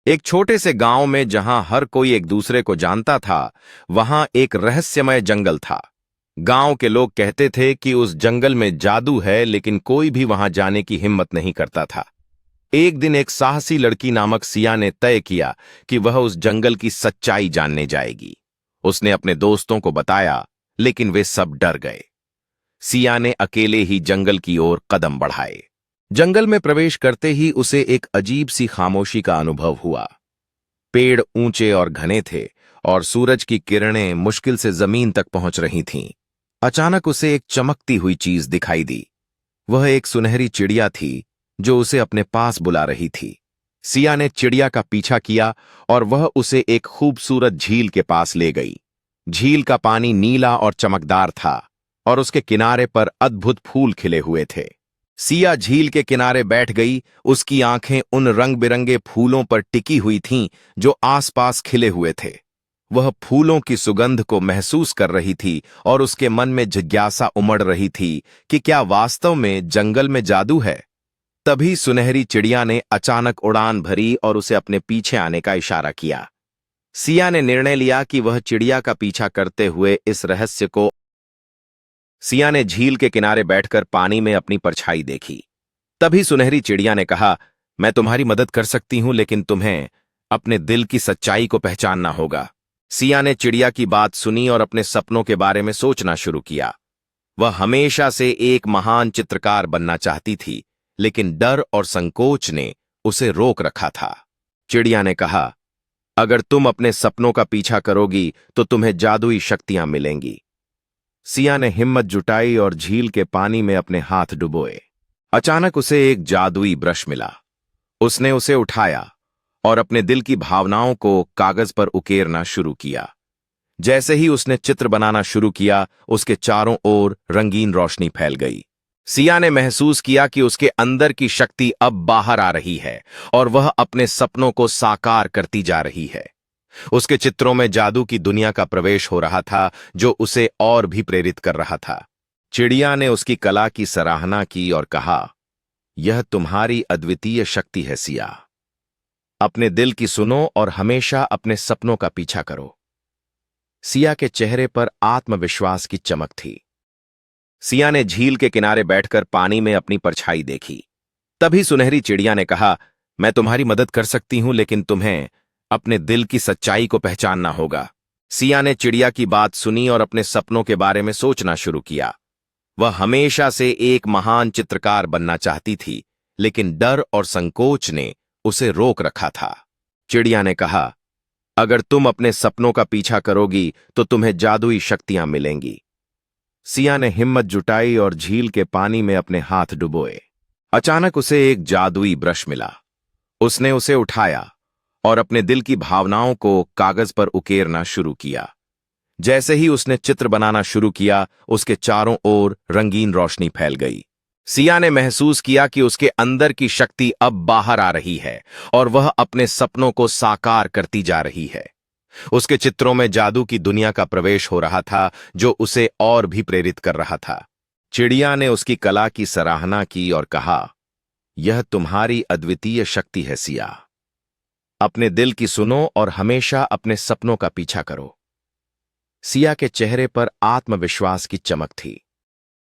एक छोटे से गांव में जहां हर कोई एक दूसरे को जानता था, वहां एक रहस्यमय जंगल था। गांव के लोग कहते थे कि उस जंगल में जादू है, लेकिन कोई भी वहां जाने की हिम्मत नहीं करता था। एक दिन एक साहसी लड़की नामक सिया ने तय किया कि वह उस जंगल की सच्चाई जानने जाएगी। उसने अपने दोस्तों को बताया, लेकिन वे सब डर गए। सिया ने अकेले ही जंगल की ओर कदम बढ़ाए। जंगल में प्रवेश करते ही उसे एक अजीब सी खामोशी का अनुभव हुआ। पेड़ ऊंचे और घने थे और सूरज की किरणें मुश्किल से जमीन तक पहुंच रही थीं। अचानक उसे एक चमकती हुई चीज दिखाई दी। वह एक सुनहरी चिड़िया थी जो उसे अपने पास बुला रही थी। सिया ने चिड़िया का पीछा किया और वह उसे एक खूबसूरत झील के पास ले गई। झील का पानी नीला और चमकदार था और उसके किनारे पर अद्भुत फूल खिले हुए थे। सिया झील के किनारे बैठ गई। उसकी आंखें उन रंग बिरंगे फूलों पर टिकी हुई थीं जो आसपास खिले हुए थे। वह फूलों की सुगंध को महसूस कर रही थी और उसके मन में जिज्ञासा उमड़ रही थी कि क्या वास्तव में जंगल में जादू है। तभी सुनहरी चिड़िया ने अचानक उड़ान भरी और उसे अपने पीछे आने का इशारा किया। सिया ने निर्णय लिया कि वह चिड़िया का पीछा करते हुए इस रहस्य को सिया ने झील के किनारे बैठकर पानी में अपनी परछाई देखी। तभी सुनहरी चिड़िया ने कहा, मैं तुम्हारी मदद कर सकती हूं, लेकिन तुम्हें अपने दिल की सच्चाई को पहचानना होगा। सिया ने चिड़िया की बात सुनी और अपने सपनों के बारे में सोचना शुरू किया। वह हमेशा से एक महान चित्रकार बनना चाहती थी, लेकिन डर और संकोच ने उसे रोक रखा था। चिड़िया ने कहा, अगर तुम अपने सपनों का पीछा करोगी तो तुम्हें जादुई शक्तियां मिलेंगी। सिया ने हिम्मत जुटाई और झील के पानी में अपने हाथ डुबोए। अचानक उसे एक जादुई ब्रश मिला। उसने उसे उठाया और अपने दिल की भावनाओं को कागज पर उकेरना शुरू किया। जैसे ही उसने चित्र बनाना शुरू किया, उसके चारों ओर रंगीन रोशनी फैल गई। सिया ने महसूस किया कि उसके अंदर की शक्ति अब बाहर आ रही है और वह अपने सपनों को साकार करती जा रही है। उसके चित्रों में जादू की दुनिया का प्रवेश हो रहा था, जो उसे और भी प्रेरित कर रहा था। चिड़िया ने उसकी कला की सराहना की और कहा, यह तुम्हारी अद्वितीय शक्ति है सिया। अपने दिल की सुनो और हमेशा अपने सपनों का पीछा करो। सिया के चेहरे पर आत्मविश्वास की चमक थी। सिया ने झील के किनारे बैठकर पानी में अपनी परछाई देखी। तभी सुनहरी चिड़िया ने कहा, मैं तुम्हारी मदद कर सकती हूं, लेकिन तुम्हें अपने दिल की सच्चाई को पहचानना होगा। सिया ने चिड़िया की बात सुनी और अपने सपनों के बारे में सोचना शुरू किया। वह हमेशा से एक महान चित्रकार बनना चाहती थी, लेकिन डर और संकोच ने उसे रोक रखा था। चिड़िया ने कहा, अगर तुम अपने सपनों का पीछा करोगी तो तुम्हें जादुई शक्तियां मिलेंगी। सिया ने हिम्मत जुटाई और झील के पानी में अपने हाथ डुबोए। अचानक उसे एक जादुई ब्रश मिला। उसने उसे उठाया और अपने दिल की भावनाओं को कागज पर उकेरना शुरू किया। जैसे ही उसने चित्र बनाना शुरू किया, उसके चारों ओर रंगीन रोशनी फैल गई। सिया ने महसूस किया कि उसके अंदर की शक्ति अब बाहर आ रही है और वह अपने सपनों को साकार करती जा रही है। उसके चित्रों में जादू की दुनिया का प्रवेश हो रहा था, जो उसे और भी प्रेरित कर रहा था। चिड़िया ने उसकी कला की सराहना की और कहा, यह तुम्हारी अद्वितीय शक्ति है सिया। अपने दिल की सुनो और हमेशा अपने सपनों का पीछा करो। सिया के चेहरे पर आत्मविश्वास की चमक थी।